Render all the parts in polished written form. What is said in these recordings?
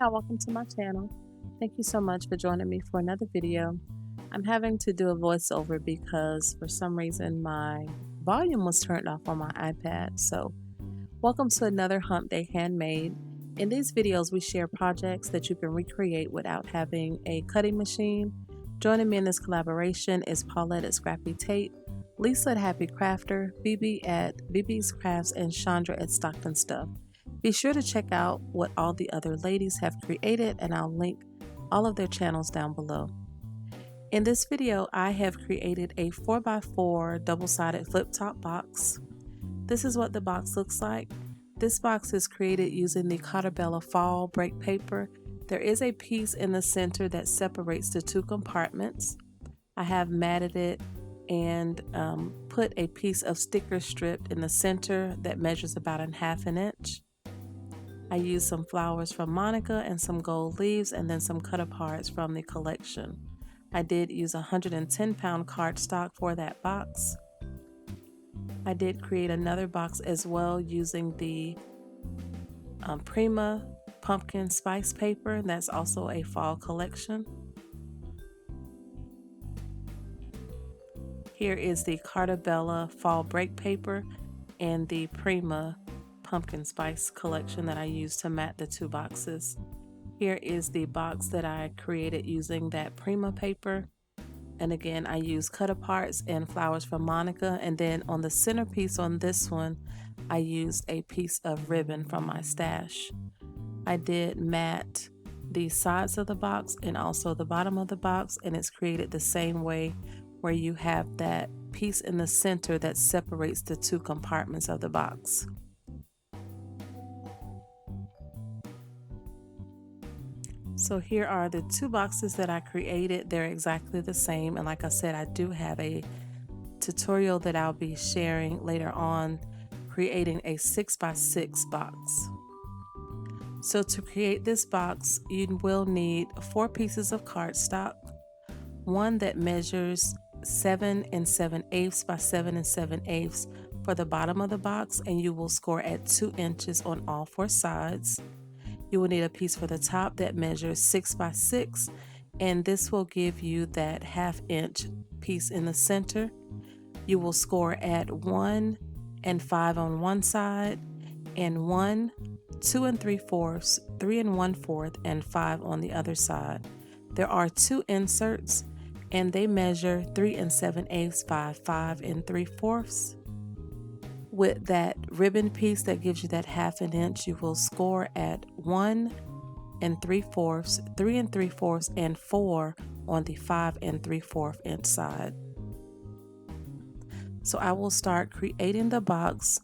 y'all, welcome to my channel. Thank you so much for joining me for another video. I'm having to do a voiceover because for some reason my volume was turned off on my iPad. So welcome to another Hump Day Handmade. In these videos we share projects that you can recreate without having a cutting machine. Joining me in this collaboration is Paulette at Scrappy Tape, Lisa at Happy Crafter, BB at BB's Crafts, and Chandra at Stockton Stuff. Be sure to check out what all the other ladies have created, and I'll link all of their channels down below. In this video, I have created a 4x4 double-sided flip-top box. This is what the box looks like. This box is created using the Cardstock fall break paper. There is a piece in the center that separates the two compartments. I have matted it and put a piece of sticker strip in the center that measures about ½ inch. I used some flowers from Monica and some gold leaves and then some cut-aparts from the collection. I did use 110-pound cardstock for that box. I did create another box as well using the Prima pumpkin spice paper. That's also a fall collection. Here is the Cardstock fall break paper and the Prima pumpkin spice collection that I used to mat the two boxes. Here is the box that I created using that Prima paper, and again I used cut-aparts and flowers from Monica, and then on the centerpiece on this one I used a piece of ribbon from my stash. I did mat the sides of the box and also the bottom of the box, and it's created the same way where you have that piece in the center that separates the two compartments of the box. So here are the two boxes that I created. They're exactly the same, and like I said, I do have a tutorial that I'll be sharing later on creating a 6x6 box. So to create this box, you will need 4 pieces of cardstock, one that measures 7 7/8 by 7 7/8 for the bottom of the box, and you will score at 2 inches on all 4 sides. You will need a piece for the top that measures 6 by 6, and this will give you that ½ inch piece in the center. You will score at 1 and 5 on one side, and 1, 2 3/4, 3 1/4, and 5 on the other side. There are 2 inserts, and they measure 3 7/8 by 5 3/4. With that ribbon piece that gives you that ½ inch, you will score at 1 3/4, 3 3/4, and 4 on the 5 3/4 inch side. So I will start creating the box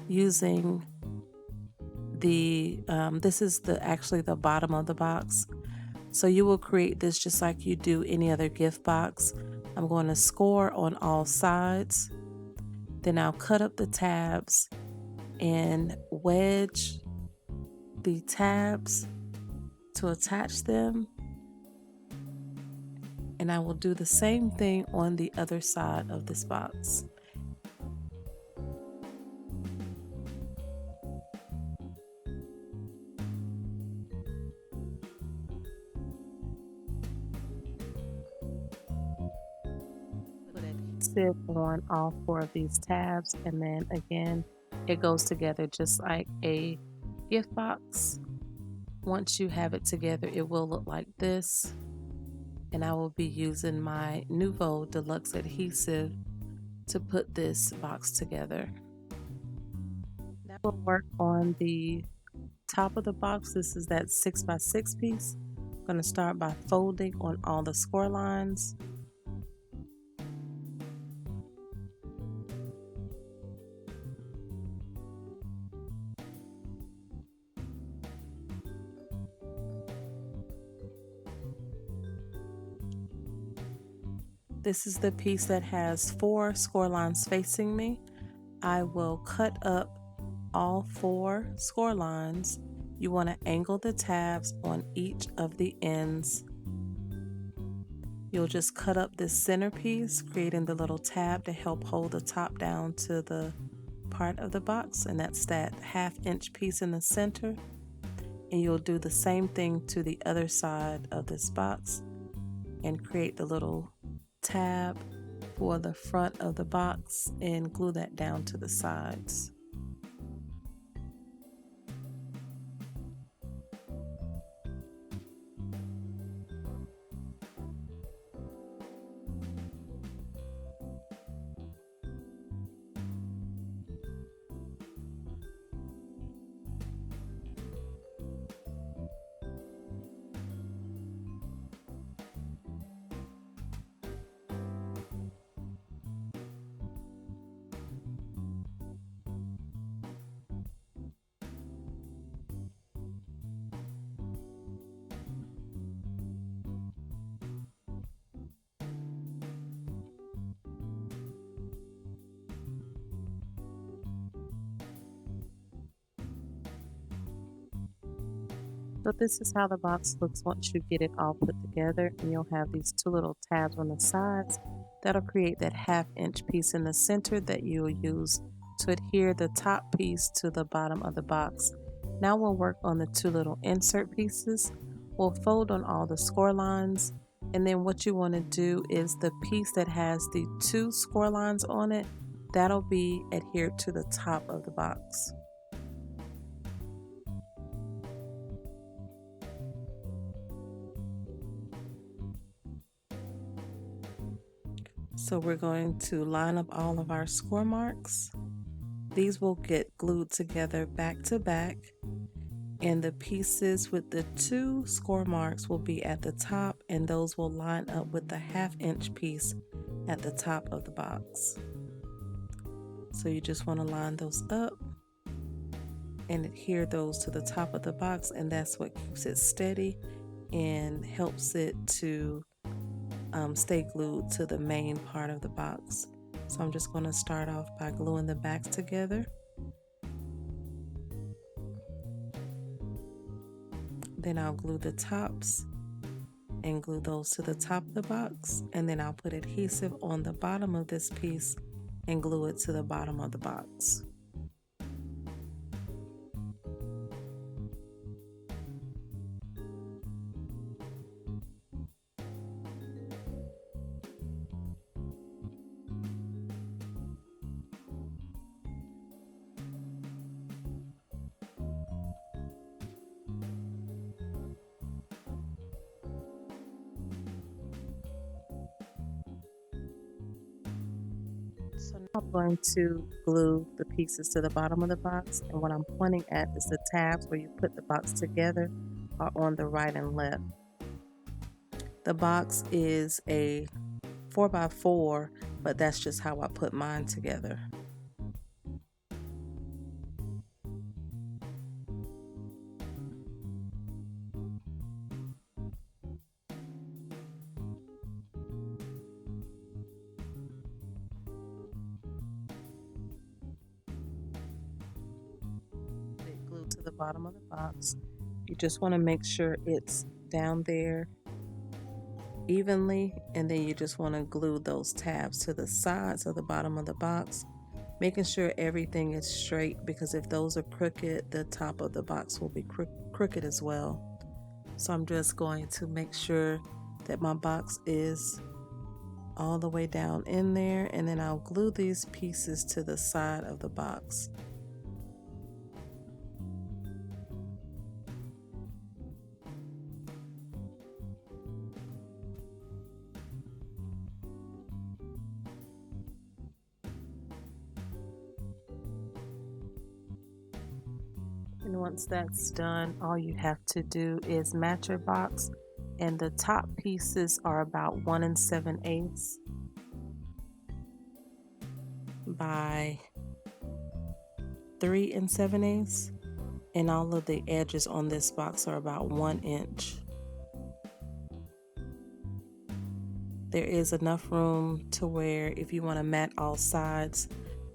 using the this is actually the bottom of the box. So you will create this just like you do any other gift box. I'm going to score on all sides. Then I'll cut up the tabs and wedge the tabs to attach them. And I will do the same thing on the other side of this box. Sit on all 4 of these tabs, and then again it goes together just like a gift box. Once you have it together, it will look like this, and I will be using my Nouveau Deluxe adhesive to put this box together. That will work on the top of the box. This is that 6x6 piece. I'm going to start by folding on all the score lines. This is the piece that has 4 score lines facing me. I will cut up all 4 score lines. You want to angle the tabs on each of the ends. You'll just cut up this center piece, creating the little tab to help hold the top down to the part of the box, and that's that ½ inch piece in the center. And you'll do the same thing to the other side of this box and create the little tab for the front of the box and glue that down to the sides. So this is how the box looks once you get it all put together, and you'll have these two little tabs on the sides that'll create that 1/2 inch piece in the center that you'll use to adhere the top piece to the bottom of the box. Now we'll work on the two little insert pieces. We'll fold on all the score lines, and then what you want to do is the piece that has the two score lines on it, that'll be adhered to the top of the box. So we're going to line up all of our score marks. These will get glued together back to back, and the pieces with the two score marks will be at the top, and those will line up with the 1/2 inch piece at the top of the box. So you just want to line those up and adhere those to the top of the box, and that's what keeps it steady and helps it to stay glued to the main part of the box. So I'm just going to start off by gluing the backs together. Then I'll glue the tops and glue those to the top of the box, and then I'll put adhesive on the bottom of this piece and glue it to the bottom of the box. So now I'm going to glue the pieces to the bottom of the box, and what I'm pointing at is the tabs where you put the box together are on the right and left. The box is a 4x4, but that's just how I put mine together. Glued to the bottom of the box. You just want to make sure it's down there evenly, and then you just want to glue those tabs to the sides of the bottom of the box, making sure everything is straight, because if those are crooked, the top of the box will be crooked as well. So I'm just going to make sure that my box is all the way down in there, and then I'll glue these pieces to the side of the box. And once that's done, all you have to do is match your box, and the top pieces are about 1 7/8 by 3 7/8, and all of the edges on this box are about 1 inch. There is enough room to where if you want to mat all sides,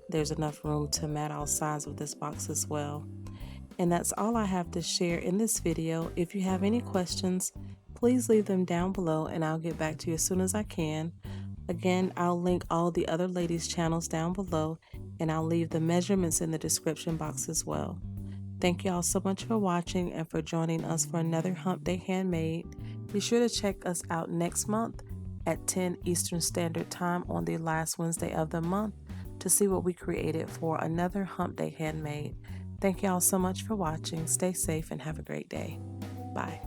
there's enough room to mat all sides of this box as well. And that's all I have to share in this video. If you have any questions, please leave them down below and I'll get back to you as soon as I can. Again, I'll link all the other ladies' channels down below, and I'll leave the measurements in the description box as well. Thank you all so much for watching and for joining us for another Hump Day Handmade. Be sure to check us out next month at 10 Eastern Standard Time on the last Wednesday of the month to see what we created for another Hump Day Handmade. Thank you all so much for watching. Stay safe and have a great day. Bye.